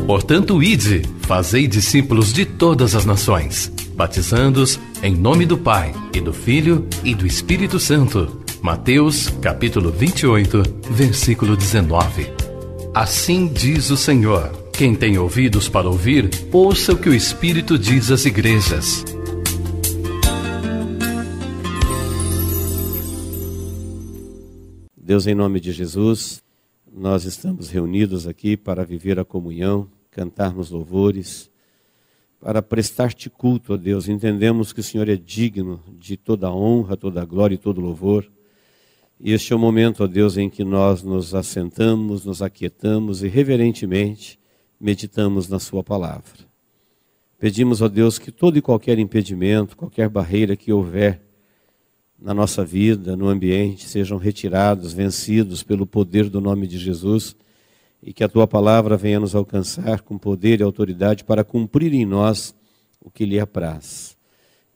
Portanto, ide, fazei discípulos de todas as nações, batizando-os em nome do Pai, e do Filho, e do Espírito Santo. Mateus, capítulo 28, versículo 19. Assim diz o Senhor: quem tem ouvidos para ouvir, ouça o que o Espírito diz às igrejas. Deus, em nome de Jesus, nós estamos reunidos aqui para viver a comunhão, cantarmos louvores, para prestar-te culto, ó Deus. Entendemos que o Senhor é digno de toda a honra, toda a glória e todo o louvor. E este é o momento, ó Deus, em que nós nos assentamos, nos aquietamos e reverentemente meditamos na sua palavra. Pedimos, ó Deus, que todo e qualquer impedimento, qualquer barreira que houver na nossa vida, no ambiente, sejam retirados, vencidos pelo poder do nome de Jesus, e que a tua palavra venha nos alcançar com poder e autoridade para cumprir em nós o que lhe apraz.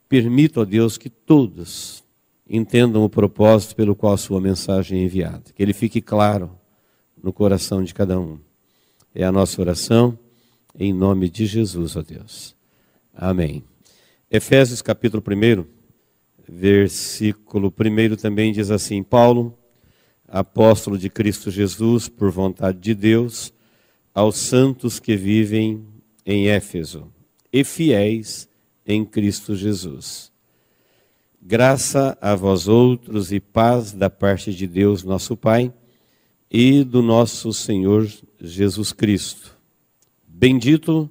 Permita, ó Deus, que todos entendam o propósito pelo qual a sua mensagem é enviada, que ele fique claro no coração de cada um. É a nossa oração, em nome de Jesus, ó Deus. Amém. Efésios capítulo 1, versículo 1 também diz assim: Paulo, apóstolo de Cristo Jesus, por vontade de Deus, aos santos que vivem em Éfeso e fiéis em Cristo Jesus. Graça a vós outros e paz da parte de Deus nosso Pai e do nosso Senhor Jesus Cristo. Bendito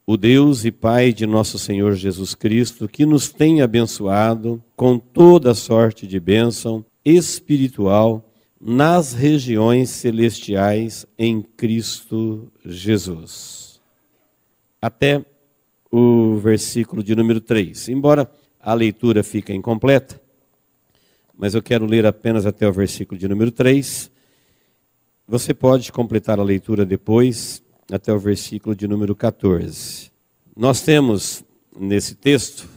o Deus e Pai de nosso Senhor Jesus Cristo, que nos tem abençoado com toda sorte de bênção espiritual nas regiões celestiais em Cristo Jesus. Até o versículo de número 3. Embora a leitura fique incompleta, mas eu quero ler apenas até o versículo de número 3. Você pode completar a leitura depois, até o versículo de número 14. Nós temos nesse texto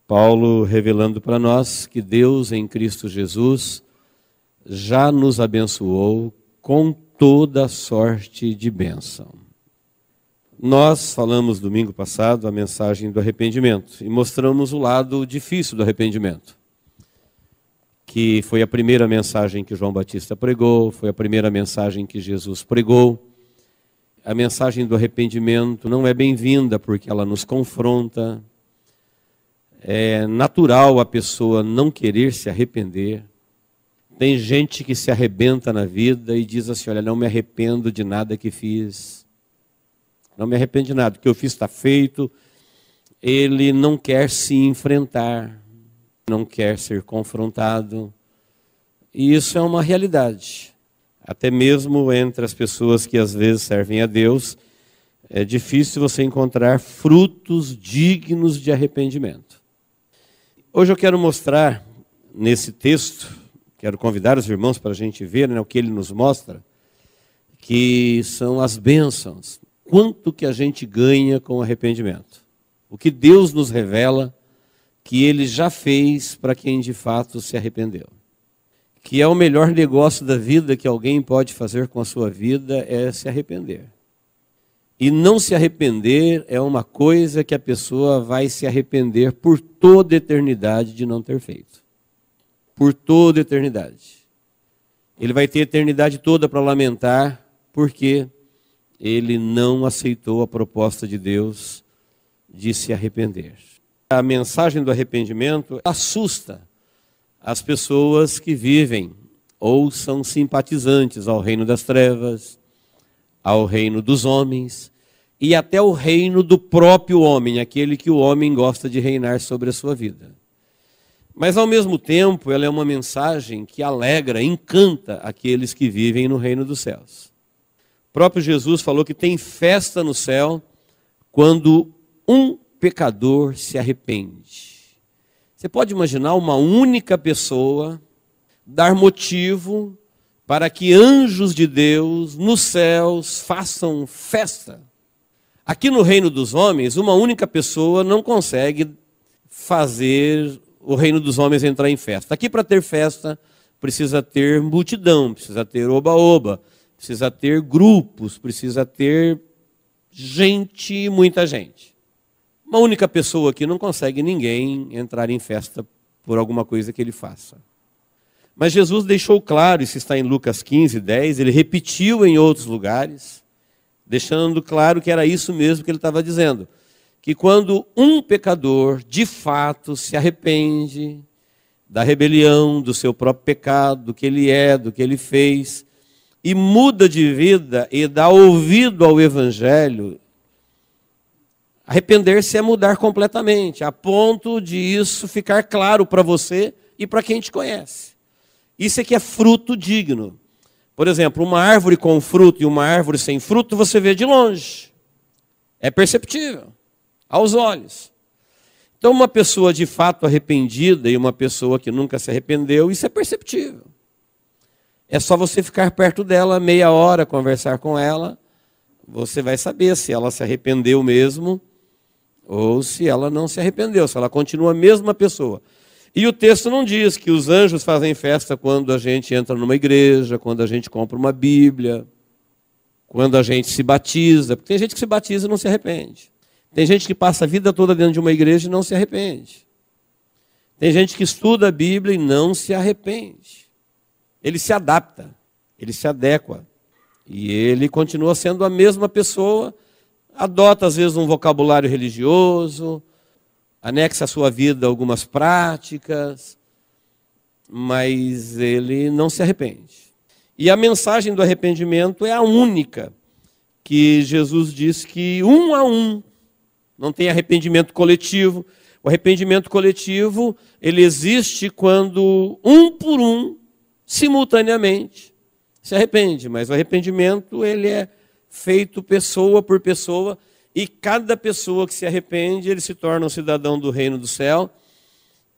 Paulo revelando para nós que Deus em Cristo Jesus já nos abençoou com toda sorte de bênção. Nós falamos domingo passado a mensagem do arrependimento e mostramos o lado difícil do arrependimento, que foi a primeira mensagem que João Batista pregou, foi a primeira mensagem que Jesus pregou. A mensagem do arrependimento não é bem-vinda porque ela nos confronta. É natural a pessoa não querer se arrepender. Tem gente que se arrebenta na vida e diz assim: olha, não me arrependo de nada que fiz. Não me arrependo de nada, o que eu fiz está feito. Ele não quer se enfrentar, não quer ser confrontado. E isso é uma realidade. Até mesmo entre as pessoas que às vezes servem a Deus, é difícil você encontrar frutos dignos de arrependimento. Hoje eu quero mostrar nesse texto, quero convidar os irmãos para a gente ver, o que ele nos mostra, que são as bênçãos. Quanto que a gente ganha com o arrependimento. O que Deus nos revela que Ele já fez para quem de fato se arrependeu. Que é o melhor negócio da vida que alguém pode fazer com a sua vida é se arrepender. E não se arrepender é uma coisa que a pessoa vai se arrepender por toda a eternidade de não ter feito. Por toda a eternidade. Ele vai ter a eternidade toda para lamentar porque ele não aceitou a proposta de Deus de se arrepender. A mensagem do arrependimento assusta as pessoas que vivem ou são simpatizantes ao reino das trevas, ao reino dos homens e até ao reino do próprio homem, aquele que o homem gosta de reinar sobre a sua vida. Mas ao mesmo tempo ela é uma mensagem que alegra, encanta aqueles que vivem no reino dos céus. O próprio Jesus falou que tem festa no céu quando um pecador se arrepende. Você pode imaginar uma única pessoa dar motivo para que anjos de Deus nos céus façam festa? Aqui no reino dos homens, uma única pessoa não consegue fazer o reino dos homens entrar em festa. Aqui, para ter festa, precisa ter multidão, precisa ter oba-oba, precisa ter grupos, precisa ter gente, muita gente. Uma única pessoa aqui não consegue ninguém entrar em festa por alguma coisa que ele faça. Mas Jesus deixou claro, isso está em Lucas 15, 10, ele repetiu em outros lugares, deixando claro que era isso mesmo que ele estava dizendo. Que quando um pecador, de fato, se arrepende da rebelião, do seu próprio pecado, do que ele é, do que ele fez, e muda de vida e dá ouvido ao Evangelho, arrepender-se é mudar completamente, a ponto de isso ficar claro para você e para quem te conhece. Isso é que é fruto digno. Por exemplo, uma árvore com fruto e uma árvore sem fruto, você vê de longe. É perceptível, aos olhos. Então, uma pessoa de fato arrependida e uma pessoa que nunca se arrependeu, isso é perceptível. É só você ficar perto dela meia hora, conversar com ela, você vai saber se ela se arrependeu mesmo ou se ela não se arrependeu, se ela continua a mesma pessoa. E o texto não diz que os anjos fazem festa quando a gente entra numa igreja, quando a gente compra uma Bíblia, quando a gente se batiza, porque tem gente que se batiza e não se arrepende. Tem gente que passa a vida toda dentro de uma igreja e não se arrepende. Tem gente que estuda a Bíblia e não se arrepende. Ele se adapta, ele se adequa. E ele continua sendo a mesma pessoa, adota às vezes um vocabulário religioso, anexa à sua vida algumas práticas, mas ele não se arrepende. E a mensagem do arrependimento é a única que Jesus diz que um a um, não tem arrependimento coletivo. O arrependimento coletivo, ele existe quando um por um, simultaneamente, se arrepende. Mas o arrependimento, ele é feito pessoa por pessoa, e cada pessoa que se arrepende, ele se torna um cidadão do reino do céu.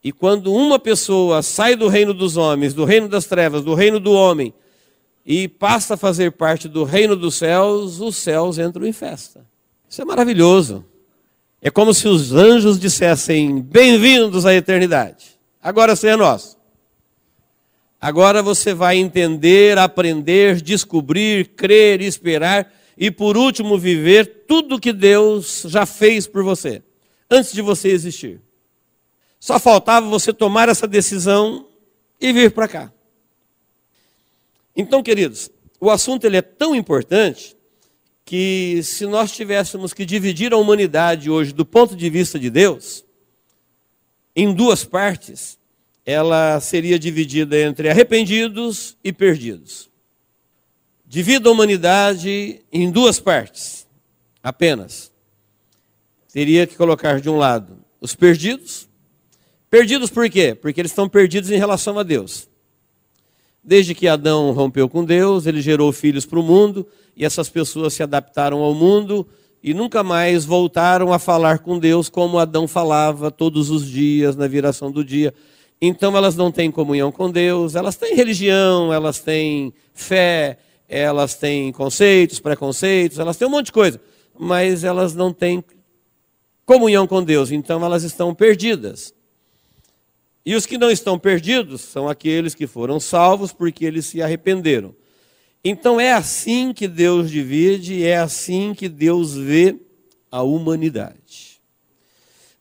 E quando uma pessoa sai do reino dos homens, do reino das trevas, do reino do homem, e passa a fazer parte do reino dos céus, os céus entram em festa. Isso é maravilhoso. É como se os anjos dissessem, bem-vindos à eternidade. Agora você é nosso. Agora você vai entender, aprender, descobrir, crer, esperar e, por último, viver tudo que Deus já fez por você, antes de você existir. Só faltava você tomar essa decisão e vir para cá. Então, queridos, o assunto ele é tão importante que se nós tivéssemos que dividir a humanidade hoje do ponto de vista de Deus, em duas partes, ela seria dividida entre arrependidos e perdidos. Divida a humanidade em duas partes, apenas. Teria que colocar de um lado os perdidos. Perdidos por quê? Porque eles estão perdidos em relação a Deus. Desde que Adão rompeu com Deus, ele gerou filhos para o mundo, e essas pessoas se adaptaram ao mundo e nunca mais voltaram a falar com Deus como Adão falava todos os dias, na viração do dia. Então elas não têm comunhão com Deus, elas têm religião, elas têm fé, elas têm conceitos, preconceitos, elas têm um monte de coisa, mas elas não têm comunhão com Deus, então elas estão perdidas. E os que não estão perdidos são aqueles que foram salvos porque eles se arrependeram. Então é assim que Deus divide, é assim que Deus vê a humanidade.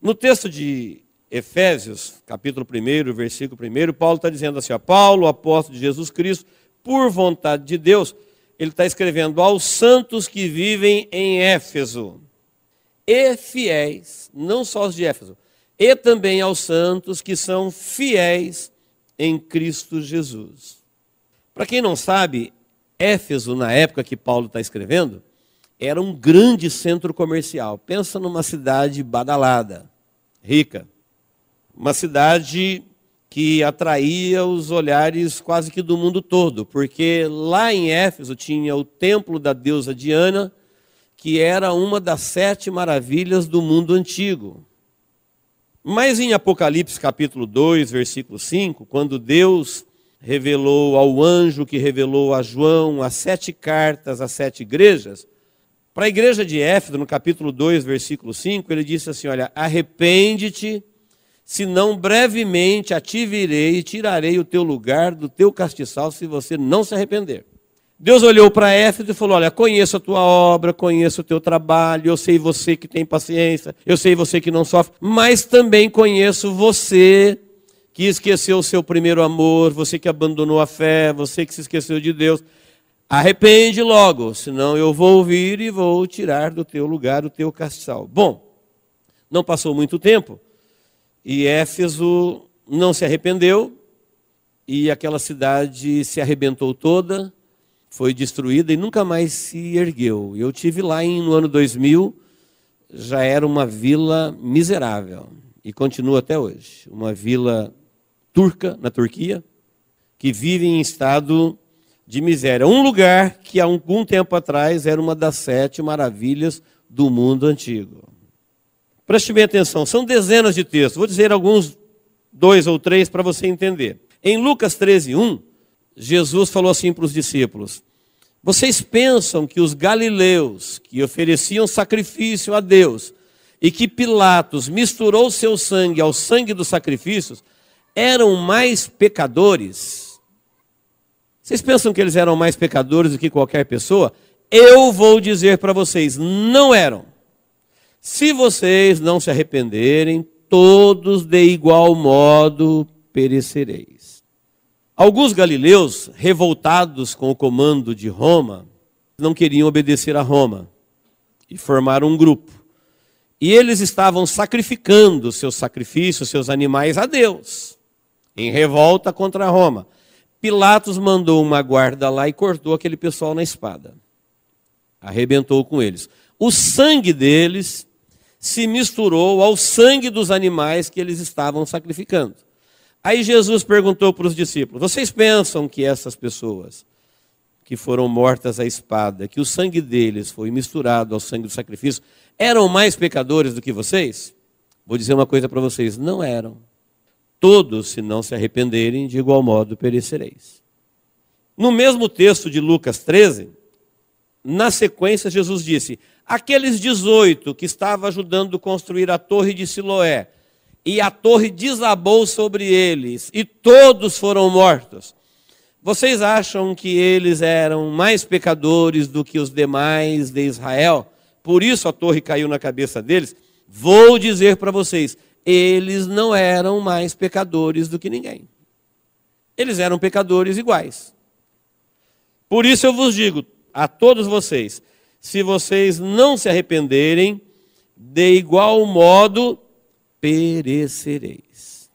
No texto de Efésios, capítulo 1, versículo 1, Paulo está dizendo assim, Paulo, apóstolo de Jesus Cristo, por vontade de Deus, ele está escrevendo aos santos que vivem em Éfeso, e fiéis, não só os de Éfeso, e também aos santos que são fiéis em Cristo Jesus. Para quem não sabe, Éfeso, na época que Paulo está escrevendo, era um grande centro comercial. Pensa numa cidade badalada, rica. Uma cidade que atraía os olhares quase que do mundo todo, porque lá em Éfeso tinha o templo da deusa Diana, que era uma das 7 maravilhas do mundo antigo. Mas em Apocalipse capítulo 2, versículo 5, quando Deus revelou ao anjo que revelou a João as 7 cartas às 7 igrejas, para a igreja de Éfeso, no capítulo 2, versículo 5, ele disse assim, olha, arrepende-te, senão brevemente a te virei e tirarei o teu lugar do teu castiçal se você não se arrepender. Deus olhou para Éfeso e falou, olha, conheço a tua obra, conheço o teu trabalho, eu sei você que tem paciência, eu sei você que não sofre, mas também conheço você que esqueceu o seu primeiro amor, você que abandonou a fé, você que se esqueceu de Deus. Arrepende logo, senão eu vou vir e vou tirar do teu lugar o teu castiçal. Bom, não passou muito tempo e Éfeso não se arrependeu e aquela cidade se arrebentou toda, foi destruída e nunca mais se ergueu. Eu tive lá no ano 2000, já era uma vila miserável e continua até hoje. Uma vila turca, na Turquia, que vive em estado de miséria. Um lugar que há algum tempo atrás era uma das 7 maravilhas do mundo antigo. Preste bem atenção, são dezenas de textos. Vou dizer alguns, 2 ou 3 para você entender. Em Lucas 13:1, Jesus falou assim para os discípulos, vocês pensam que os galileus que ofereciam sacrifício a Deus e que Pilatos misturou seu sangue ao sangue dos sacrifícios eram mais pecadores? Vocês pensam que eles eram mais pecadores do que qualquer pessoa? Eu vou dizer para vocês, não eram. Se vocês não se arrependerem, todos de igual modo perecereis. Alguns galileus, revoltados com o comando de Roma, não queriam obedecer a Roma e formaram um grupo. E eles estavam sacrificando seus sacrifícios, seus animais a Deus, em revolta contra Roma. Pilatos mandou uma guarda lá e cortou aquele pessoal na espada. Arrebentou com eles. O sangue deles se misturou ao sangue dos animais que eles estavam sacrificando. Aí Jesus perguntou para os discípulos, vocês pensam que essas pessoas que foram mortas à espada, que o sangue deles foi misturado ao sangue do sacrifício, eram mais pecadores do que vocês? Vou dizer uma coisa para vocês, não eram. Todos, se não se arrependerem, de igual modo perecereis. No mesmo texto de Lucas 13, na sequência Jesus disse, aqueles 18 que estavam ajudando a construir a torre de Siloé, e a torre desabou sobre eles, e todos foram mortos. Vocês acham que eles eram mais pecadores do que os demais de Israel? Por isso a torre caiu na cabeça deles? Vou dizer para vocês, eles não eram mais pecadores do que ninguém. Eles eram pecadores iguais. Por isso eu vos digo a todos vocês, se vocês não se arrependerem, de igual modo perecereis.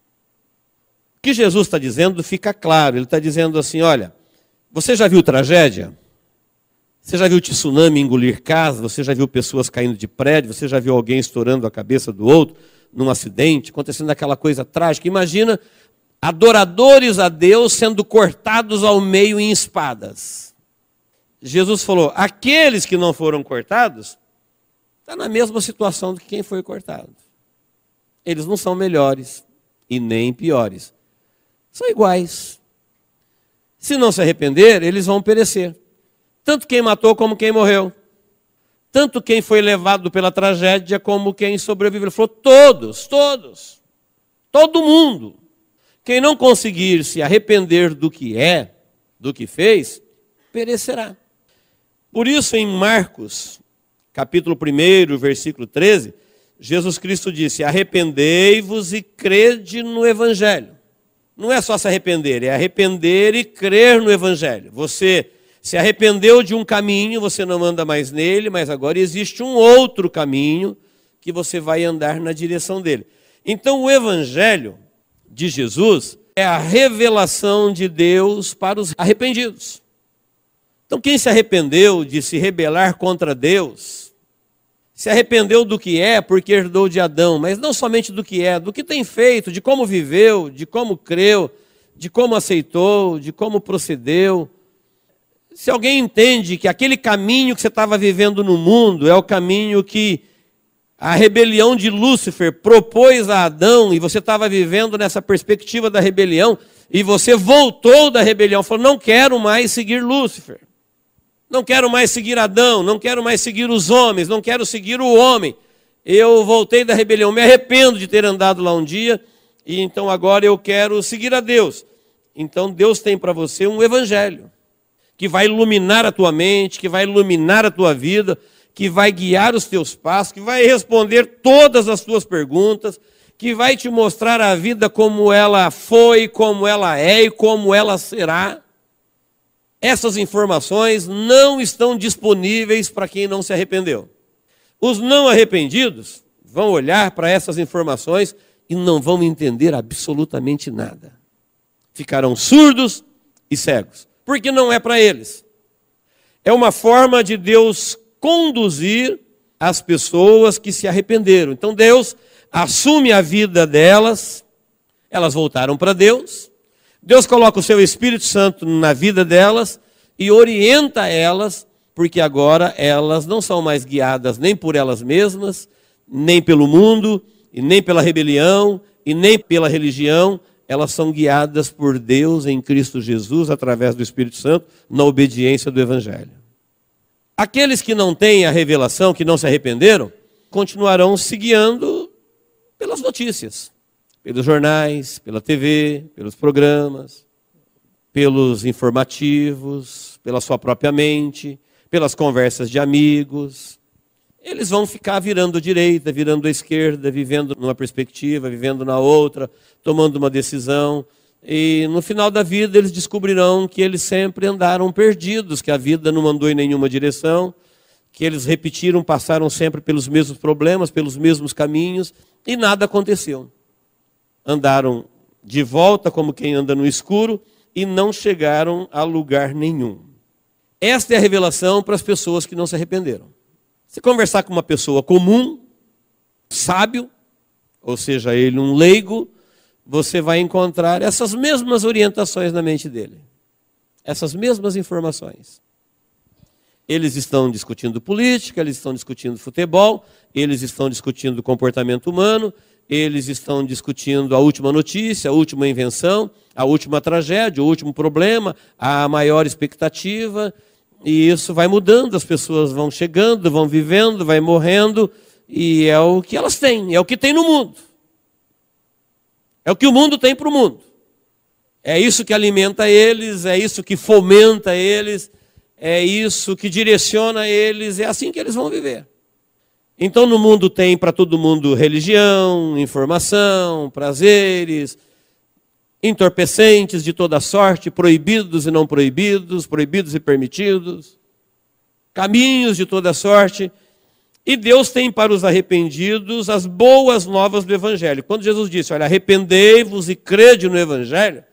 O que Jesus está dizendo fica claro. Ele está dizendo assim, olha, você já viu tragédia? Você já viu tsunami engolir casa? Você já viu pessoas caindo de prédio? Você já viu alguém estourando a cabeça do outro num acidente? Acontecendo aquela coisa trágica. Imagina adoradores a Deus sendo cortados ao meio em espadas. Jesus falou, aqueles que não foram cortados, estão na mesma situação do que quem foi cortado. Eles não são melhores e nem piores. São iguais. Se não se arrepender, eles vão perecer. Tanto quem matou como quem morreu. Tanto quem foi levado pela tragédia como quem sobreviveu. Ele falou, todos. Todo mundo. Quem não conseguir se arrepender do que é, do que fez, perecerá. Por isso em Marcos, capítulo 1, versículo 13, Jesus Cristo disse, arrependei-vos e crede no Evangelho. Não é só se arrepender, é arrepender e crer no Evangelho. Você se arrependeu de um caminho, você não anda mais nele, mas agora existe um outro caminho que você vai andar na direção dele. Então o Evangelho de Jesus é a revelação de Deus para os arrependidos. Então quem se arrependeu de se rebelar contra Deus, se arrependeu do que é porque herdou de Adão, mas não somente do que é, do que tem feito, de como viveu, de como creu, de como aceitou, de como procedeu. Se alguém entende que aquele caminho que você estava vivendo no mundo é o caminho que a rebelião de Lúcifer propôs a Adão, e você estava vivendo nessa perspectiva da rebelião, e você voltou da rebelião, falou, não quero mais seguir Lúcifer. Não quero mais seguir Adão, não quero mais seguir os homens, não quero seguir o homem. Eu voltei da rebelião, me arrependo de ter andado lá um dia, e então agora eu quero seguir a Deus. Então Deus tem para você um evangelho, que vai iluminar a tua mente, que vai iluminar a tua vida, que vai guiar os teus passos, que vai responder todas as tuas perguntas, que vai te mostrar a vida como ela foi, como ela é e como ela será. Essas informações não estão disponíveis para quem não se arrependeu. Os não arrependidos vão olhar para essas informações e não vão entender absolutamente nada. Ficarão surdos e cegos, porque não é para eles. É uma forma de Deus conduzir as pessoas que se arrependeram. Então Deus assume a vida delas, elas voltaram para Deus, Deus coloca o seu Espírito Santo na vida delas e orienta elas, porque agora elas não são mais guiadas nem por elas mesmas, nem pelo mundo, e nem pela rebelião, e nem pela religião. Elas são guiadas por Deus em Cristo Jesus, através do Espírito Santo, na obediência do Evangelho. Aqueles que não têm a revelação, que não se arrependeram, continuarão se guiando pelas notícias, pelos jornais, pela TV, pelos programas, pelos informativos, pela sua própria mente, pelas conversas de amigos. Eles vão ficar virando à direita, virando à esquerda, vivendo numa perspectiva, vivendo na outra, tomando uma decisão. E no final da vida eles descobrirão que eles sempre andaram perdidos, que a vida não mandou em nenhuma direção, que eles repetiram, passaram sempre pelos mesmos problemas, pelos mesmos caminhos, e nada aconteceu. Andaram de volta como quem anda no escuro e não chegaram a lugar nenhum. Esta é a revelação para as pessoas que não se arrependeram. Se conversar com uma pessoa comum, sábio, ou seja, ele um leigo, você vai encontrar essas mesmas orientações na mente dele. Essas mesmas informações. Eles estão discutindo política, eles estão discutindo futebol, eles estão discutindo comportamento humano, eles estão discutindo a última notícia, a última invenção, a última tragédia, o último problema, a maior expectativa. E isso vai mudando, as pessoas vão chegando, vão vivendo, vai morrendo, e é o que elas têm, é o que tem no mundo. É o que o mundo tem para o mundo. É isso que alimenta eles, é isso que fomenta eles, é isso que direciona eles, é assim que eles vão viver. Então no mundo tem para todo mundo religião, informação, prazeres, entorpecentes de toda sorte, proibidos e não proibidos, proibidos e permitidos, caminhos de toda sorte. E Deus tem para os arrependidos as boas novas do Evangelho. Quando Jesus disse, olha, arrependei-vos e crede no Evangelho,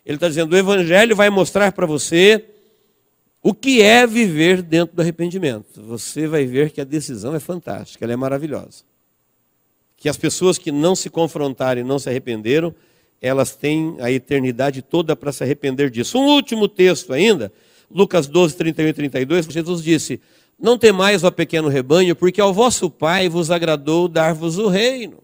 Ele está dizendo, o Evangelho vai mostrar para você o que é viver dentro do arrependimento. Você vai ver que a decisão é fantástica, ela é maravilhosa. Que as pessoas que não se confrontaram e não se arrependeram, elas têm a eternidade toda para se arrepender disso. Um último texto ainda, Lucas 12, 31 e 32, Jesus disse, não temais, ó pequeno rebanho, porque ao vosso Pai vos agradou dar-vos o reino.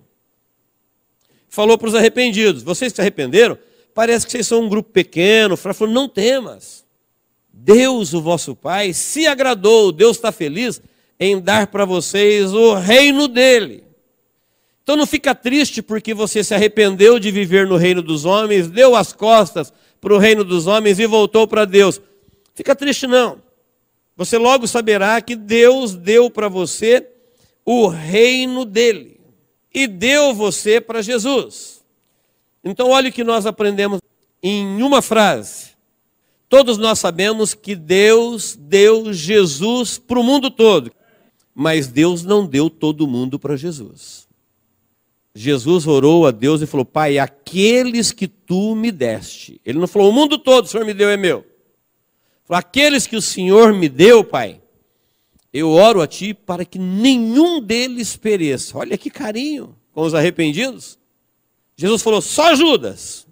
Falou para os arrependidos, vocês que se arrependeram, parece que vocês são um grupo pequeno, falou, não temas. Deus, o vosso Pai, se agradou, Deus está feliz em dar para vocês o reino dele. Então não fica triste porque você se arrependeu de viver no reino dos homens, deu as costas para o reino dos homens e voltou para Deus. Fica triste não. Você logo saberá que Deus deu para você o reino dele. E deu você para Jesus. Então olha o que nós aprendemos em uma frase. Todos nós sabemos que Deus deu Jesus para o mundo todo. Mas Deus não deu todo mundo para Jesus. Jesus orou a Deus e falou, Pai, aqueles que tu me deste. Ele não falou, o mundo todo o Senhor me deu, é meu. Falou, aqueles que o Senhor me deu, Pai, eu oro a Ti para que nenhum deles pereça. Olha que carinho com os arrependidos. Jesus falou, só Judas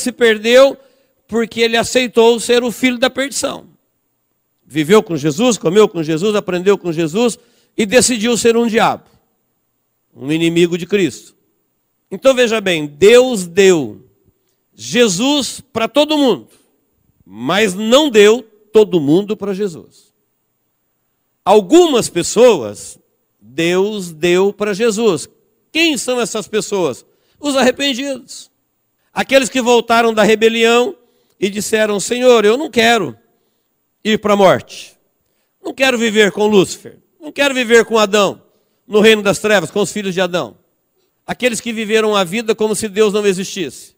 se perdeu porque ele aceitou ser o filho da perdição. Viveu com Jesus, comeu com Jesus, aprendeu com Jesus e decidiu ser um diabo. Um inimigo de Cristo. Então veja bem, Deus deu Jesus para todo mundo, mas não deu todo mundo para Jesus. Algumas pessoas, Deus deu para Jesus. Quem são essas pessoas? Os arrependidos. Aqueles que voltaram da rebelião e disseram: Senhor, eu não quero ir para a morte. Não quero viver com Lúcifer. Não quero viver com Adão, no reino das trevas, com os filhos de Adão. Aqueles que viveram a vida como se Deus não existisse.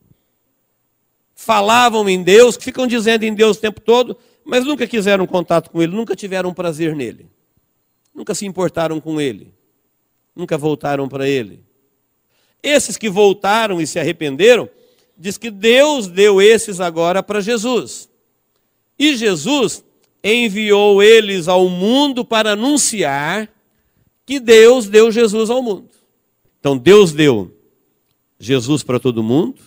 Falavam em Deus, ficam dizendo em Deus o tempo todo, mas nunca quiseram contato com Ele, nunca tiveram prazer nele. Nunca se importaram com Ele. Nunca voltaram para Ele. Esses que voltaram e se arrependeram, diz que Deus deu esses agora para Jesus. E Jesus enviou eles ao mundo para anunciar que Deus deu Jesus ao mundo. Então Deus deu Jesus para todo mundo.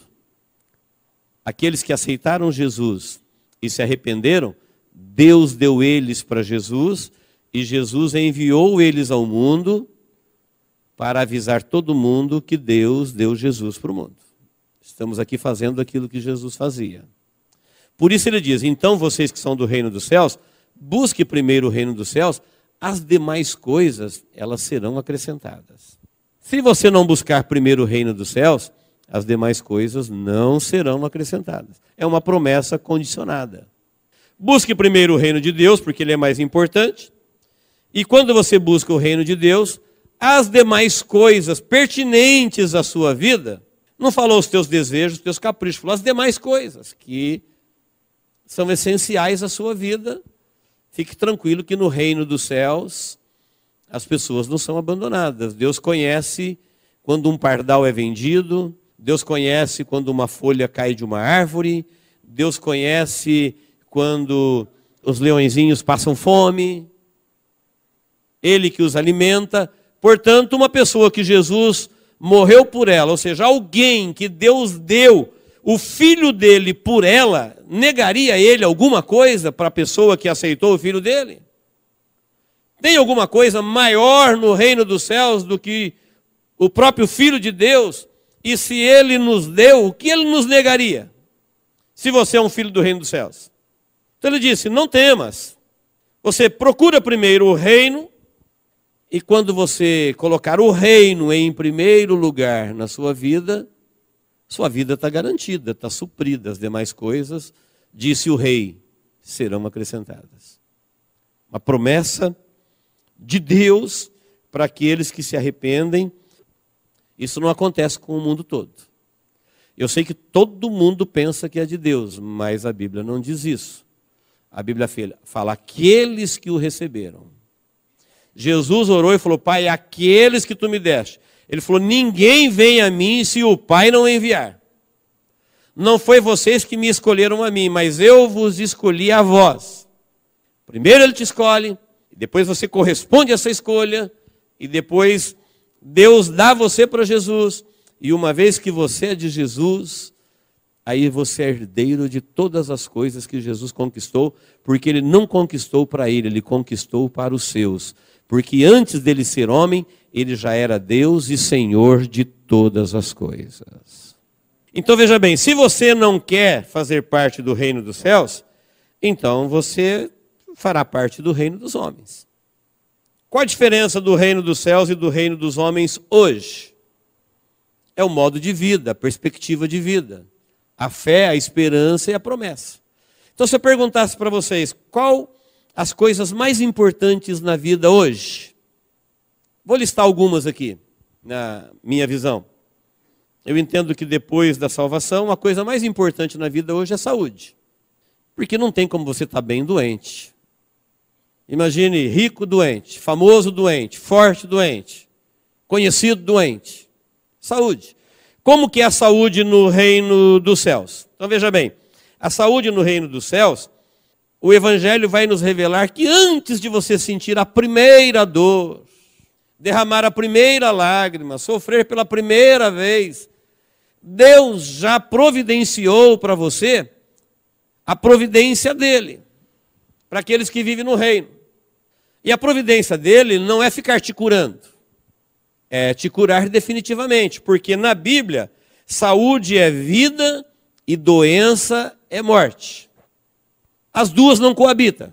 Aqueles que aceitaram Jesus e se arrependeram, Deus deu eles para Jesus e Jesus enviou eles ao mundo para avisar todo mundo que Deus deu Jesus para o mundo. Estamos aqui fazendo aquilo que Jesus fazia. Por isso ele diz: então vocês que são do reino dos céus, busque primeiro o reino dos céus, as demais coisas, elas serão acrescentadas. Se você não buscar primeiro o reino dos céus, as demais coisas não serão acrescentadas. É uma promessa condicionada. Busque primeiro o reino de Deus, porque ele é mais importante. E quando você busca o reino de Deus, as demais coisas pertinentes à sua vida, não falou os teus desejos, os teus caprichos, falou as demais coisas que são essenciais à sua vida. Fique tranquilo que no reino dos céus as pessoas não são abandonadas. Deus conhece quando um pardal é vendido, Deus conhece quando uma folha cai de uma árvore, Deus conhece quando os leõezinhos passam fome, Ele que os alimenta. Portanto, uma pessoa que Jesus morreu por ela, ou seja, alguém que Deus deu o filho dele por ela, negaria ele alguma coisa para a pessoa que aceitou o filho dele? Tem alguma coisa maior no reino dos céus do que o próprio Filho de Deus? E se ele nos deu, o que ele nos negaria? Se você é um filho do reino dos céus. Então ele disse: não temas. Você procura primeiro o reino, e quando você colocar o reino em primeiro lugar na sua vida está garantida, está suprida. As demais coisas, disse o rei, serão acrescentadas. Uma promessa de Deus para aqueles que se arrependem. Isso não acontece com o mundo todo. Eu sei que todo mundo pensa que é de Deus, mas a Bíblia não diz isso. A Bíblia fala aqueles que o receberam. Jesus orou e falou: Pai, aqueles que tu me deste. Ele falou: ninguém vem a mim se o Pai não enviar. Não foi vocês que me escolheram a mim, mas eu vos escolhi a vós. Primeiro ele te escolhe, depois você corresponde a essa escolha, e depois Deus dá você para Jesus. E uma vez que você é de Jesus, aí você é herdeiro de todas as coisas que Jesus conquistou, porque ele não conquistou para ele conquistou para os seus. Porque antes dele ser homem, ele já era Deus e Senhor de todas as coisas. Então veja bem, se você não quer fazer parte do reino dos céus, então você fará parte do reino dos homens. Qual a diferença do reino dos céus e do reino dos homens hoje? É o modo de vida, a perspectiva de vida, a fé, a esperança e a promessa. Então se eu perguntasse para vocês, qual as coisas mais importantes na vida hoje? Vou listar algumas aqui, na minha visão. Eu entendo que depois da salvação, a coisa mais importante na vida hoje é a saúde. Porque não tem como você estar bem doente. Imagine rico doente, famoso doente, forte doente, conhecido doente. Saúde. Como que é a saúde no reino dos céus? Então veja bem, a saúde no reino dos céus, o Evangelho vai nos revelar que antes de você sentir a primeira dor, derramar a primeira lágrima, sofrer pela primeira vez, Deus já providenciou para você a providência dele, para aqueles que vivem no reino. E a providência dele não é ficar te curando, é te curar definitivamente, porque na Bíblia, saúde é vida e doença é morte. As duas não coabitam.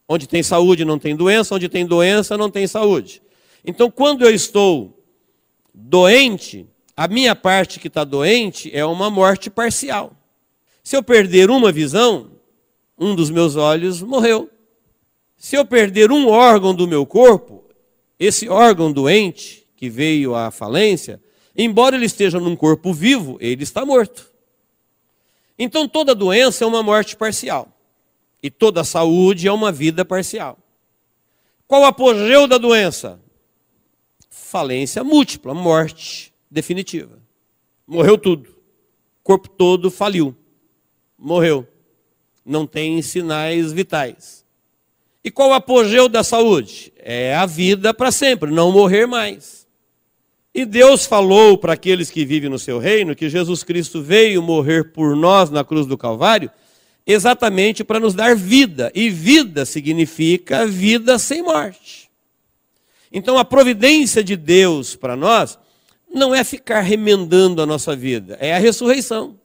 Onde tem saúde não tem doença, onde tem doença não tem saúde. Então, quando eu estou doente, A minha parte que está doente é uma morte parcial. Se eu perder uma visão, um dos meus olhos morreu. Se eu perder um órgão do meu corpo, esse órgão doente, que veio à falência, embora ele esteja num corpo vivo, ele está morto. Então toda doença é uma morte parcial. E toda saúde é uma vida parcial. Qual o apogeu da doença? Falência múltipla, morte definitiva. Morreu tudo. O corpo todo faliu. Morreu. Não tem sinais vitais. E qual o apogeu da saúde? É a vida para sempre, não morrer mais. E Deus falou para aqueles que vivem no seu reino que Jesus Cristo veio morrer por nós na cruz do Calvário exatamente para nos dar vida. E vida significa vida sem morte. Então a providência de Deus para nós não é ficar remendando a nossa vida, é a ressurreição.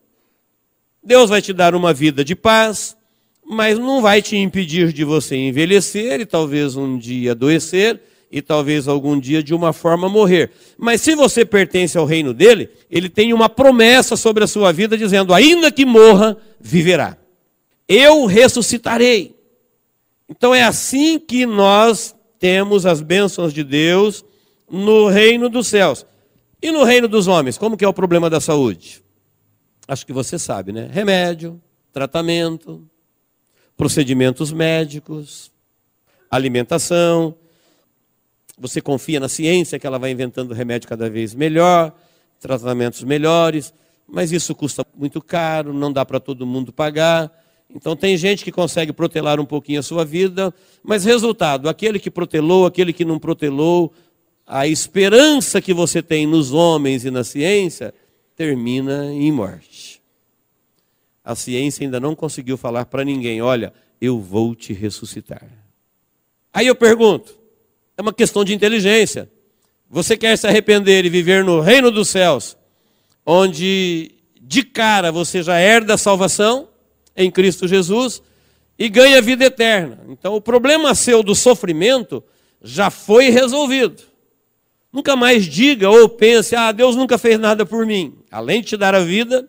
Deus vai te dar uma vida de paz, mas não vai te impedir de você envelhecer e talvez um dia adoecer e talvez algum dia de uma forma morrer. Mas se você pertence ao reino dele, ele tem uma promessa sobre a sua vida dizendo, ainda que morra, viverá. Eu ressuscitarei. Então é assim que nós temos as bênçãos de Deus no reino dos céus. E no reino dos homens, como que é o problema da saúde? Acho que você sabe, né? Remédio, tratamento, procedimentos médicos, alimentação. Você confia na ciência que ela vai inventando remédio cada vez melhor, tratamentos melhores, mas isso custa muito caro, não dá para todo mundo pagar. Então tem gente que consegue protelar um pouquinho a sua vida, mas resultado, aquele que protelou, aquele que não protelou, a esperança que você tem nos homens e na ciência termina em morte. A ciência ainda não conseguiu falar para ninguém, olha, eu vou te ressuscitar. Aí eu pergunto, é uma questão de inteligência. Você quer se arrepender e viver no reino dos céus, onde de cara você já herda a salvação em Cristo Jesus e ganha a vida eterna. Então o problema seu do sofrimento já foi resolvido. Nunca mais diga ou pense, Deus nunca fez nada por mim. Além de te dar a vida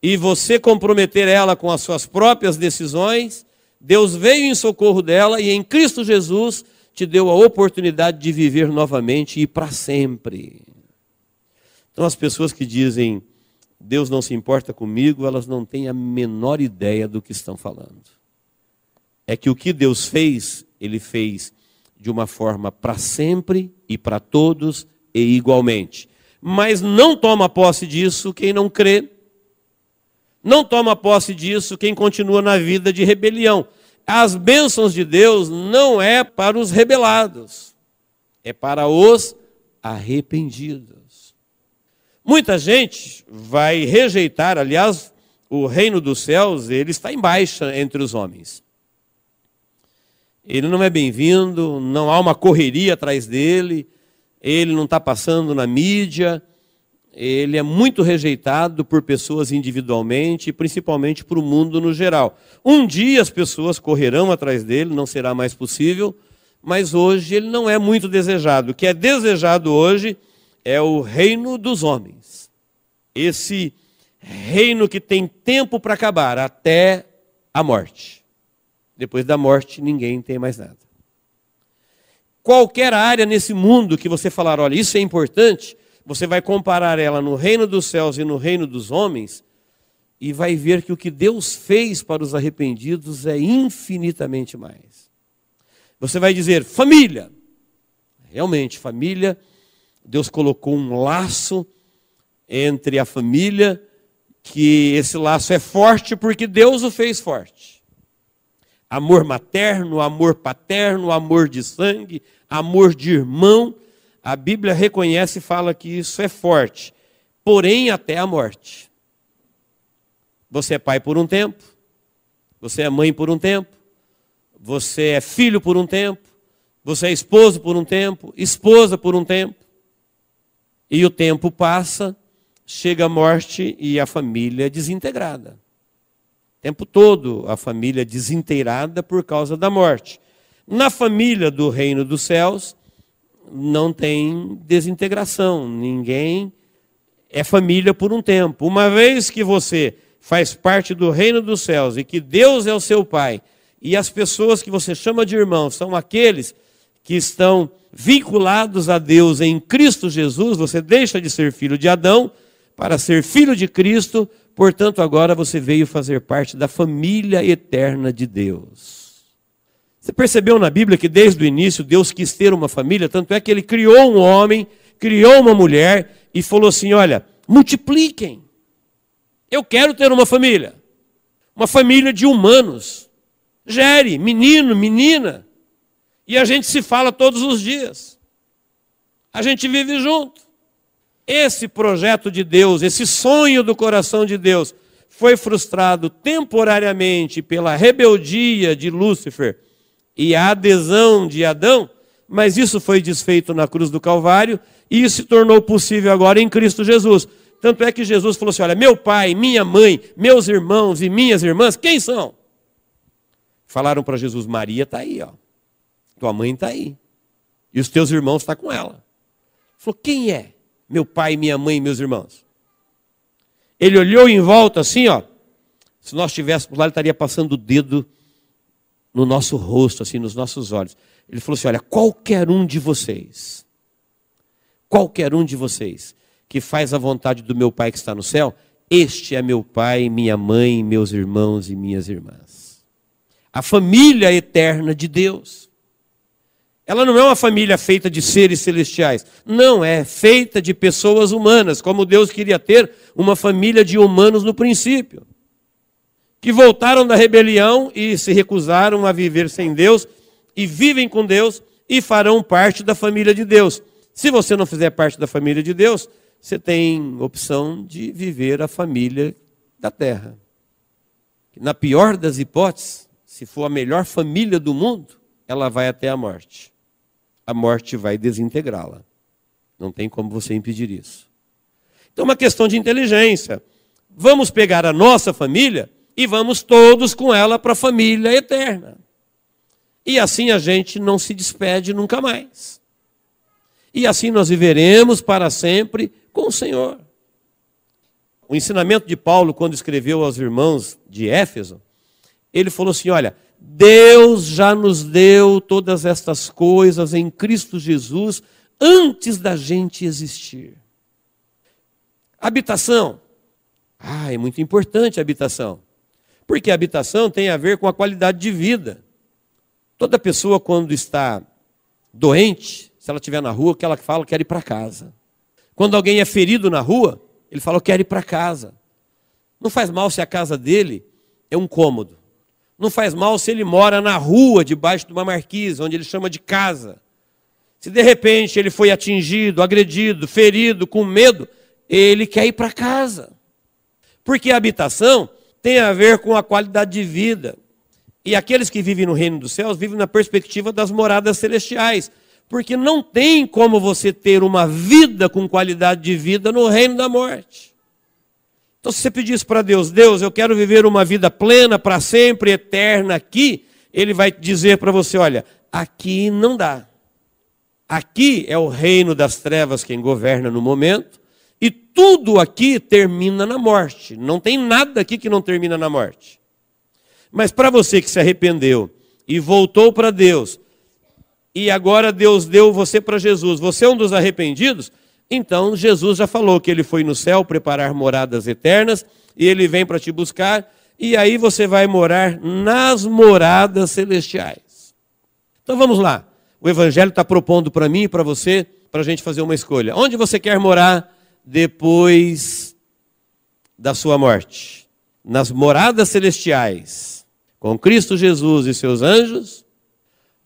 e você comprometer ela com as suas próprias decisões, Deus veio em socorro dela e em Cristo Jesus te deu a oportunidade de viver novamente e para sempre. Então as pessoas que dizem, Deus não se importa comigo, elas não têm a menor ideia do que estão falando. É que o que Deus fez, Ele fez de uma forma para sempre e para todos e igualmente. Mas não toma posse disso quem não crê. Não toma posse disso quem continua na vida de rebelião. As bênçãos de Deus não é para os rebelados, é para os arrependidos. Muita gente vai rejeitar, aliás, o reino dos céus, ele está em baixa entre os homens. Ele não é bem-vindo, não há uma correria atrás dele, ele não está passando na mídia, ele é muito rejeitado por pessoas individualmente e principalmente por o mundo no geral. Um dia as pessoas correrão atrás dele, não será mais possível, mas hoje ele não é muito desejado. O que é desejado hoje é o reino dos homens. Esse reino que tem tempo para acabar, até a morte. Depois da morte, ninguém tem mais nada. Qualquer área nesse mundo que você falar, olha, isso é importante, você vai comparar ela no reino dos céus e no reino dos homens e vai ver que o que Deus fez para os arrependidos é infinitamente mais. Você vai dizer, família. Realmente, família, Deus colocou um laço entre a família, que esse laço é forte porque Deus o fez forte. Amor materno, amor paterno, amor de sangue, amor de irmão. A Bíblia reconhece e fala que isso é forte, porém até a morte. Você é pai por um tempo, você é mãe por um tempo, você é filho por um tempo, você é esposo por um tempo, esposa por um tempo. E o tempo passa, chega a morte e a família é desintegrada. O tempo todo a família é desinteirada por causa da morte. Na família do reino dos céus, não tem desintegração. Ninguém é família por um tempo. Uma vez que você faz parte do reino dos céus e que Deus é o seu Pai, e as pessoas que você chama de irmãos são aqueles que estão vinculados a Deus em Cristo Jesus, você deixa de ser filho de Adão para ser filho de Cristo, portanto agora você veio fazer parte da família eterna de Deus. Você percebeu na Bíblia que desde o início Deus quis ter uma família, tanto é que Ele criou um homem, criou uma mulher e falou assim, olha, multipliquem. Eu quero ter uma família de humanos. Gere, menino, menina. E a gente se fala todos os dias. A gente vive junto. Esse projeto de Deus, esse sonho do coração de Deus, foi frustrado temporariamente pela rebeldia de Lúcifer e a adesão de Adão, mas isso foi desfeito na cruz do Calvário e isso se tornou possível agora em Cristo Jesus. Tanto é que Jesus falou assim, olha, meu pai, minha mãe, meus irmãos e minhas irmãs, quem são? Falaram para Jesus, Maria está aí, ó. Tua mãe está aí. E os teus irmãos estão com ela. Ele falou, quem é? Meu pai, minha mãe e meus irmãos. Ele olhou em volta assim, ó. Se nós estivéssemos lá, ele estaria passando o dedo no nosso rosto, assim, nos nossos olhos. Ele falou assim, olha, qualquer um de vocês que faz a vontade do meu Pai que está no céu, este é meu pai, minha mãe, meus irmãos e minhas irmãs. A família eterna de Deus. Ela não é uma família feita de seres celestiais. Não, é feita de pessoas humanas, como Deus queria ter uma família de humanos no princípio. Que voltaram da rebelião e se recusaram a viver sem Deus, e vivem com Deus e farão parte da família de Deus. Se você não fizer parte da família de Deus, você tem opção de viver a família da terra. Na pior das hipóteses, se for a melhor família do mundo, ela vai até a morte. A morte vai desintegrá-la. Não tem como você impedir isso. Então, uma questão de inteligência. Vamos pegar a nossa família e vamos todos com ela para a família eterna. E assim a gente não se despede nunca mais. E assim nós viveremos para sempre com o Senhor. O ensinamento de Paulo, quando escreveu aos irmãos de Éfeso, ele falou assim, olha, Deus já nos deu todas estas coisas em Cristo Jesus antes da gente existir. Habitação. É muito importante a habitação. Porque a habitação tem a ver com a qualidade de vida. Toda pessoa, quando está doente, se ela estiver na rua, que ela fala, quer ir para casa. Quando alguém é ferido na rua, ele fala, eu quero ir para casa. Não faz mal se a casa dele é um cômodo. Não faz mal se ele mora na rua, debaixo de uma marquise, onde ele chama de casa. Se de repente ele foi atingido, agredido, ferido, com medo, ele quer ir para casa. Porque a habitação tem a ver com a qualidade de vida. E aqueles que vivem no reino dos céus vivem na perspectiva das moradas celestiais. Porque não tem como você ter uma vida com qualidade de vida no reino da morte. Então, se você pedisse para Deus, Deus, eu quero viver uma vida plena, para sempre, eterna aqui, Ele vai dizer para você, olha, aqui não dá. Aqui é o reino das trevas quem governa no momento, e tudo aqui termina na morte. Não tem nada aqui que não termina na morte. Mas para você que se arrependeu e voltou para Deus, e agora Deus deu você para Jesus, você é um dos arrependidos, então Jesus já falou que Ele foi no céu preparar moradas eternas, e Ele vem para te buscar, e aí você vai morar nas moradas celestiais. Então vamos lá, o Evangelho está propondo para mim e para você, para a gente fazer uma escolha. Onde você quer morar depois da sua morte? Nas moradas celestiais, com Cristo Jesus e seus anjos,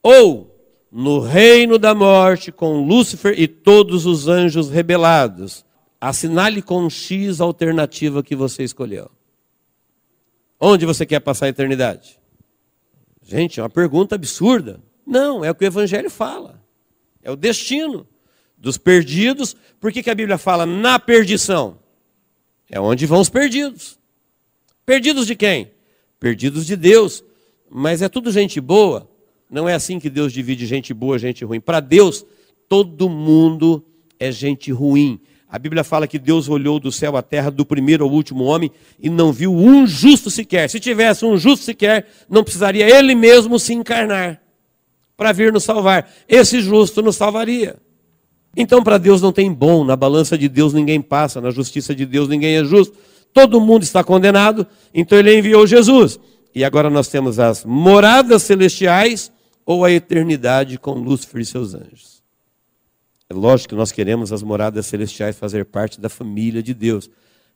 ou no reino da morte, com Lúcifer e todos os anjos rebelados? Assinale com X a alternativa que você escolheu. Onde você quer passar a eternidade? Gente, é uma pergunta absurda. Não, é o que o Evangelho fala. É o destino dos perdidos. Por que a Bíblia fala na perdição? É onde vão os perdidos. Perdidos de quem? Perdidos de Deus. Mas é tudo gente boa. Não é assim que Deus divide gente boa, gente ruim. Para Deus, todo mundo é gente ruim. A Bíblia fala que Deus olhou do céu à terra, do primeiro ao último homem, e não viu um justo sequer. Se tivesse um justo sequer, não precisaria ele mesmo se encarnar para vir nos salvar. Esse justo nos salvaria. Então, para Deus não tem bom, na balança de Deus ninguém passa, na justiça de Deus ninguém é justo. Todo mundo está condenado, então ele enviou Jesus. E agora nós temos as moradas celestiais ou a eternidade com Lúcifer e seus anjos. É lógico que nós queremos as moradas celestiais fazer parte da família de Deus.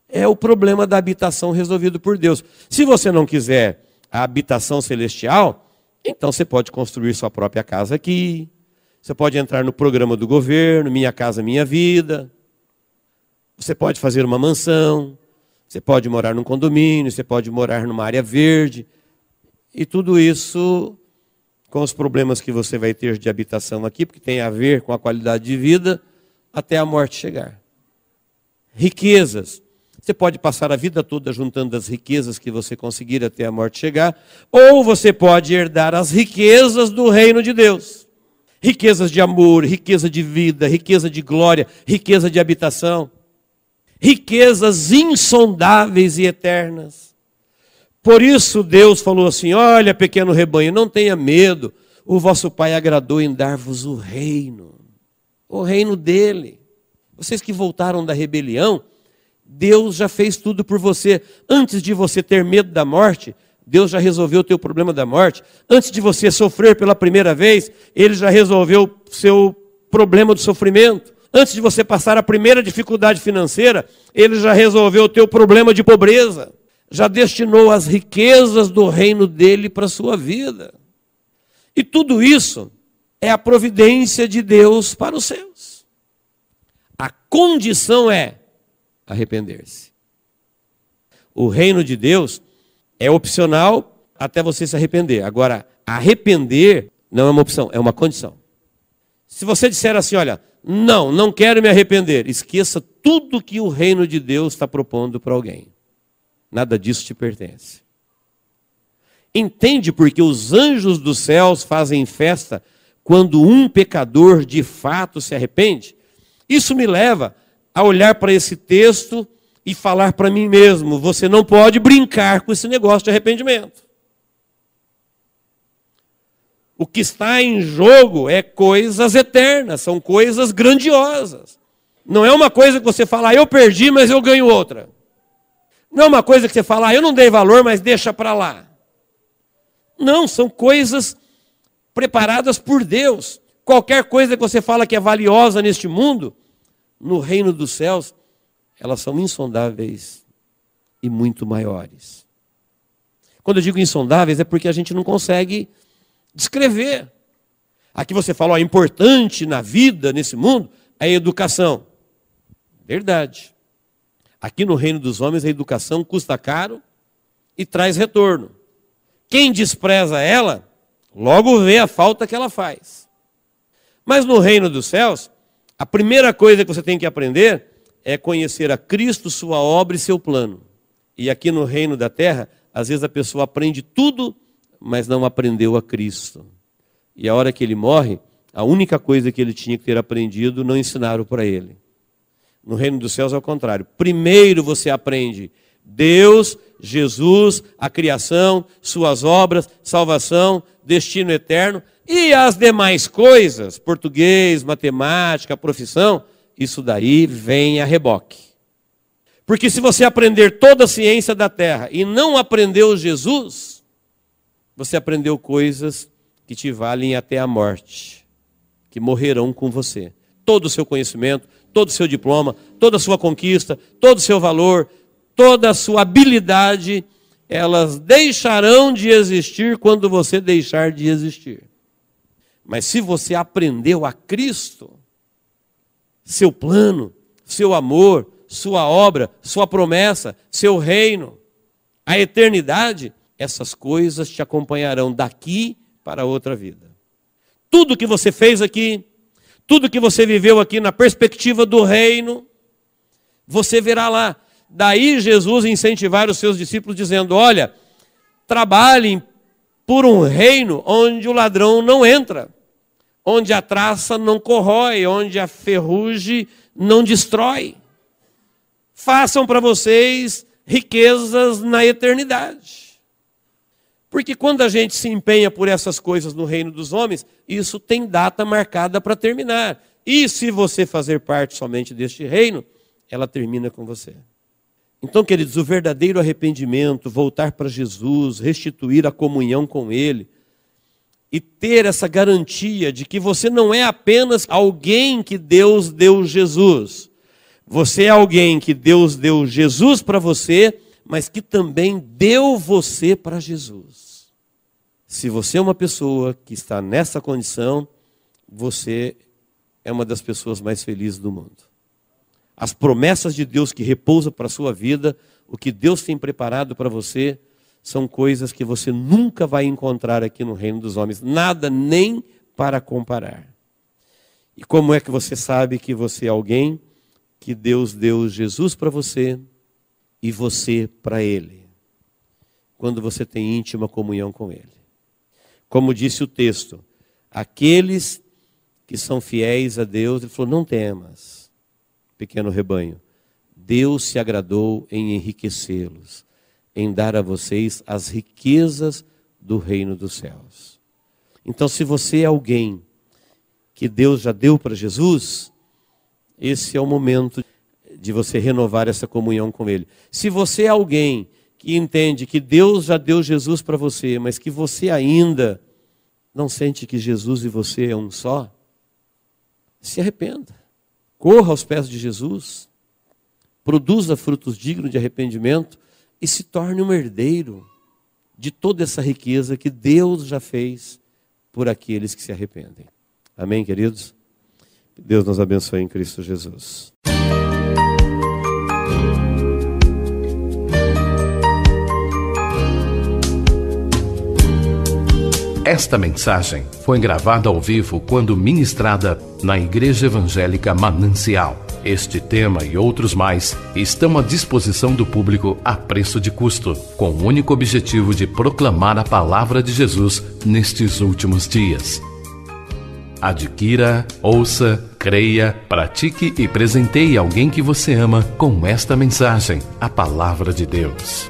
É o problema da habitação resolvido por Deus. Se você não quiser a habitação celestial, então você pode construir sua própria casa aqui. Você pode entrar no programa do governo, Minha Casa Minha Vida. Você pode fazer uma mansão. Você pode morar num condomínio. Você pode morar numa área verde. E tudo isso com os problemas que você vai ter de habitação aqui, porque tem a ver com a qualidade de vida, até a morte chegar. Riquezas. Você pode passar a vida toda juntando as riquezas que você conseguir até a morte chegar, ou você pode herdar as riquezas do reino de Deus. Riquezas de amor, riqueza de vida, riqueza de glória, riqueza de habitação. Riquezas insondáveis e eternas. Por isso Deus falou assim, olha, pequeno rebanho, não tenha medo, o vosso Pai agradou em dar-vos o reino dele. Vocês que voltaram da rebelião, Deus já fez tudo por você. Antes de você ter medo da morte, Deus já resolveu o teu problema da morte. Antes de você sofrer pela primeira vez, Ele já resolveu o seu problema do sofrimento. Antes de você passar a primeira dificuldade financeira, Ele já resolveu o teu problema de pobreza. Já destinou as riquezas do reino dele para a sua vida. E tudo isso é a providência de Deus para os seus. A condição é arrepender-se. O reino de Deus é opcional até você se arrepender. Agora, arrepender não é uma opção, é uma condição. Se você disser assim, olha, não quero me arrepender, esqueça tudo que o reino de Deus está propondo para alguém. Nada disso te pertence. Entende porque os anjos dos céus fazem festa quando um pecador de fato se arrepende? Isso me leva a olhar para esse texto e falar para mim mesmo, você não pode brincar com esse negócio de arrependimento. O que está em jogo é coisas eternas, são coisas grandiosas. Não é uma coisa que você fala, eu perdi, mas eu ganho outra. Não é uma coisa que você fala, eu não dei valor, mas deixa para lá. Não, são coisas preparadas por Deus. Qualquer coisa que você fala que é valiosa neste mundo, no reino dos céus, elas são insondáveis e muito maiores. Quando eu digo insondáveis, é porque a gente não consegue descrever. Aqui você fala, importante na vida, nesse mundo, é a educação. Verdade. Aqui no reino dos homens, a educação custa caro e traz retorno. Quem despreza ela, logo vê a falta que ela faz. Mas no reino dos céus, a primeira coisa que você tem que aprender é conhecer a Cristo, sua obra e seu plano. E aqui no reino da terra, às vezes a pessoa aprende tudo, mas não aprendeu a Cristo. E a hora que ele morre, a única coisa que ele tinha que ter aprendido, não ensinaram para ele. No reino dos céus é o contrário. Primeiro você aprende Deus, Jesus, a criação, suas obras, salvação, destino eterno. E as demais coisas, português, matemática, profissão, isso daí vem a reboque. Porque se você aprender toda a ciência da terra e não aprendeu Jesus, você aprendeu coisas que te valem até a morte, que morrerão com você. Todo o seu conhecimento, todo o seu diploma, toda a sua conquista, todo o seu valor, toda a sua habilidade, elas deixarão de existir quando você deixar de existir. Mas se você aprendeu a Cristo, seu plano, seu amor, sua obra, sua promessa, seu reino, a eternidade, essas coisas te acompanharão daqui para outra vida. Tudo que você fez aqui, tudo que você viveu aqui na perspectiva do reino, você verá lá. Daí Jesus incentivar os seus discípulos dizendo, olha, trabalhem por um reino onde o ladrão não entra, onde a traça não corrói, onde a ferrugem não destrói. façam para vocês riquezas na eternidade. Porque quando a gente se empenha por essas coisas no reino dos homens, isso tem data marcada para terminar. E se você fazer parte somente deste reino, ela termina com você. Então, queridos, o verdadeiro arrependimento, voltar para Jesus, restituir a comunhão com Ele, e ter essa garantia de que você não é apenas alguém que Deus deu Jesus. Você é alguém que Deus deu Jesus para você, mas que também deu você para Jesus. Se você é uma pessoa que está nessa condição, você é uma das pessoas mais felizes do mundo. As promessas de Deus que repousam para a sua vida, o que Deus tem preparado para você, são coisas que você nunca vai encontrar aqui no reino dos homens. Nada nem para comparar. E como é que você sabe que você é alguém que Deus deu Jesus para você e você para Ele? Quando você tem íntima comunhão com Ele. Como disse o texto, aqueles que são fiéis a Deus, Ele falou, não temas, pequeno rebanho. Deus se agradou em enriquecê-los, em dar a vocês as riquezas do reino dos céus. Então, se você é alguém que Deus já deu para Jesus, esse é o momento de você renovar essa comunhão com Ele. Se você é alguém que entende que Deus já deu Jesus para você, mas que você ainda não sente que Jesus e você é um só, se arrependa. Corra aos pés de Jesus, produza frutos dignos de arrependimento, e se torne um herdeiro de toda essa riqueza que Deus já fez por aqueles que se arrependem. Amém, queridos? Deus nos abençoe em Cristo Jesus. Esta mensagem foi gravada ao vivo quando ministrada na Igreja Evangélica Manancial. Este tema e outros mais estão à disposição do público a preço de custo, com o único objetivo de proclamar a palavra de Jesus nestes últimos dias. Adquira, ouça, creia, pratique e presenteie alguém que você ama com esta mensagem, a palavra de Deus.